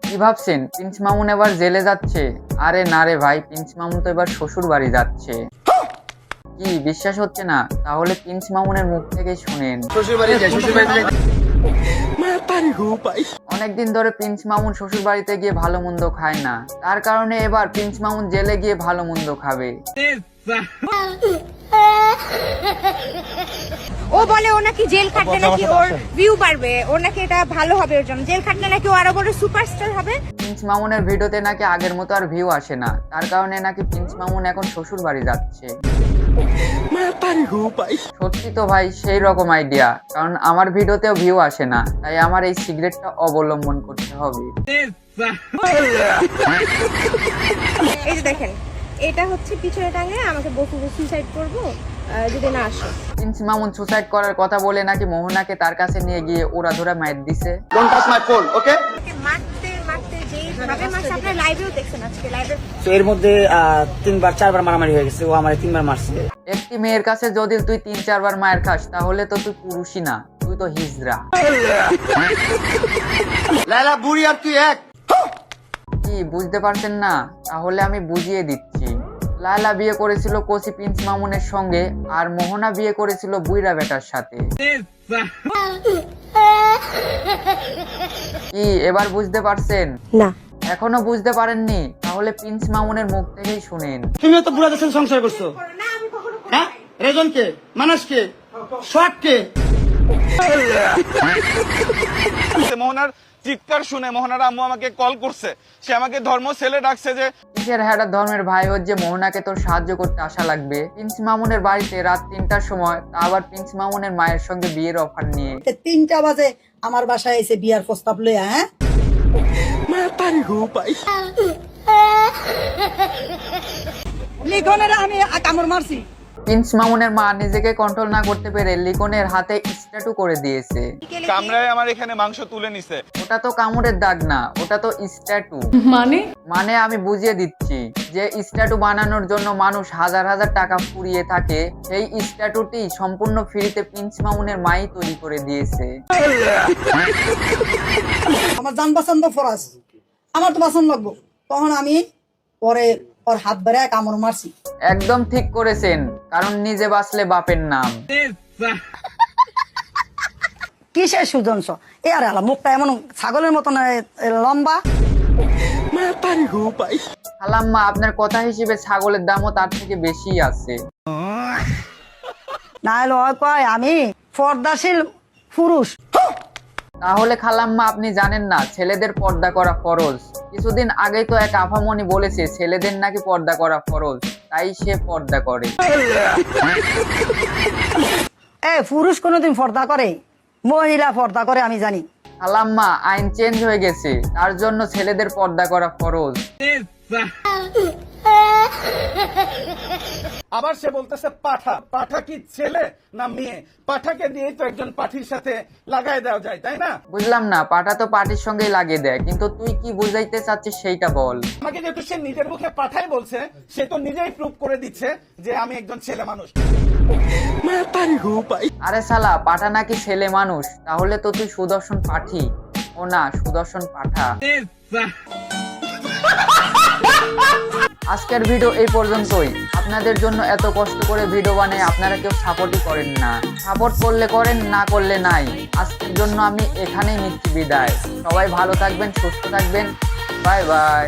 কি ভাবছেন প্রিন্স মামুন এবার জেলে যাচ্ছে? আরে না রে ভাই, প্রিন্স মামুন তো এবার শ্বশুর বাড়ি যাচ্ছে। কি বিশ্বাস হচ্ছে না? তাহলে প্রিন্স মামুনের মুখ থেকে শুনেন। অনেকদিন ধরে প্রিন্স মামুন শ্বশুর বাড়িতে গিয়ে ভালো মন্দ খায় না, তার কারণে এবার প্রিন্স মামুন জেলে গিয়ে ভালো মন্দ খাবে। ও বলে ও নাকি জেল খাটলে নাকি ওর ভিউ বাড়বে, ও নাকি এটা ভালো হবে ওর জন্য, জেল খাটলে নাকি ও আরো বড় সুপারস্টার হবে। প্রিন্স মামুনের ভিডিওতে নাকি আগের মতো আর ভিউ আসে না, তার কারণে নাকি প্রিন্স মামুন এখন শ্বশুর বাড়ি যাচ্ছে। সত্যি তো ভাই সেই রকম আইডিয়া, কারণ আমার ভিডিওতেও ভিউ আসে না, তাই আমার এই সিগারেটটা অবলম্বন করতে হবে। এই যে দেখেন, এটা হচ্ছে পিছনে টাঙে আমাকে বসে সুইসাইড করবো যদি না আসে। প্রিন্স মামুন সুসাইড করার কথা বলে নাকি মোহনাকে তার কাছে নিয়ে গিয়ে ওরা ধরা মাইর দিছে। মারতে মারতে যেই ভাবে মারছে, আপনারা লাইভেও দেখছেন আজকে লাইভে। তো এর মধ্যে 3-4বার মারামারি হয়ে গেছে, ও আমার 3বার মারছে। একটি মেয়ের কাছে যদি তুই 3-4 বার মায়ের খাস তাহলে তো তুই পুরুষই না, তুই তো হিজড়া। লালা বুড়ি আর তুই এক। কি বুঝতে পারছেন না? তাহলে আমি বুঝিয়ে দিচ্ছি। লায়লা বিয়ে করেছিল কোচি প্রিন্স মামুনের সঙ্গে, আর মোহনা বিয়ে করেছিল বুইরা বেটার সাথে। কি এবার বুঝতে পারছেন? না এখনো বুঝতে পারেননি? তাহলে প্রিন্স মামুনের মুখ থেকেই শুনেন। তুমিও তো বুড়াদের সাথে সংসার করছো, হ্যাঁ? রেজন কে, মানস কে, শখ কে? মোহনার চিৎকার শুনে মোহনার আম্মু আমাকে কল করছে, সে আমাকে ধর্ম ছেলে ডাকছে যে কিসের হ্যাডা ধর্মের ভাই হোক যে মোহনাকে তোর সাহায্য করতে আসা লাগবে। প্রিন্স মামুনের বাড়িতে রাত 3টার সময়, তা আবার প্রিন্স মামুনের মায়ের সঙ্গে বিয়ের অফার নিয়ে। 3টা বাজে আমার বাসায় এসে বিয়ার প্রস্তাব লইয়া, হ্যাঁ? লিখনের আমি কামড় মারছি। প্রিন্স মামুনের মা নিজেকে কন্ট্রোল না করতে পেরে লিকনের হাতে স্ট্যাটু করে দিয়েছে। কামরায় আমার এখানে মাংস তুলে নিছে। ওটা তো কামড়ের দাগ না, ওটা তো স্ট্যাটু। মানে আমি বুঝিয়ে দিচ্ছি, যে স্ট্যাটু বানানোর জন্য মানুষ হাজার হাজার টাকা পুড়িয়ে থাকে, সেই স্ট্যাটুটি সম্পূর্ণ ফ্রিতে প্রিন্স মামুনের মাই তৈরি করে দিয়েছে। আমার জান বাঁচান তো ফরাজ, আমার তো বাঁচান লাগবো। তখন আমি পরে ওর হাত বেড়ায় কামড় মারছি। একদম ঠিক করেছেন, কারণ নিজে বাঁচলে বাপের নাম। কিসের সুজনস এ? আরে আলা মুখটা এমন ছাগলের মতন লম্বা। খালাম্মা, আপনার কথা হিসেবে ছাগলের দামও তার থেকে বেশি আছে। না হলে ওই কয় আমি পর্দাশীল পুরুষ। তাহলে খালাম্মা আপনি জানেন না ছেলেদের পর্দা করা ফরজ? কিছুদিন আগেই তো এক আফামনি বলেছে ছেলেদের নাকি পর্দা করা ফরজ, তাই সে পর্দা করে। পুরুষ কোনোদিন পর্দা করে? মহিলা পর্দা করে আমি জানি। খালাম্মা, আইন চেঞ্জ হয়ে গেছে, তার জন্য ছেলেদের পর্দা করা ফরজ। আবার সে বলতেছে পাঠা। পাঠা কি ছেলে না মেয়ে? পাঠাকে দিয়ে তো একজন পাঠির সাথে লাগাই দেওয়া যায়, তাই না? বুঝলাম না, পাঠা তো পাটির সঙ্গেই লাগিয়ে দেয়, কিন্তু তুই কি বুঝাইতে চাচ্ছিস সেইটা বল। আমাকে যেহেতু সে নিজের মুখে পাঠাই বলছে, সে তো নিজেই প্রুভ করে দিচ্ছে যে আমি একজন ছেলে মানুষ। আরে শালা, পাঠা নাকি ছেলে মানুষ? তাহলে তো তুই সুদর্শন পাঠি। ও না, সুদর্শন পাঠা। আজকের ভিডিও এই পর্যন্তই। আপনাদের জন্য এত কষ্ট করে ভিডিও বানাই, আপনারা কেউ সাপোর্টই করেন না। সাপোর্ট করলে করেন, না করলে নাই। আজকের জন্য আমি এখানেই নিচ্ছি বিদায়। সবাই ভালো থাকবেন, সুস্থ থাকবেন। Bye bye.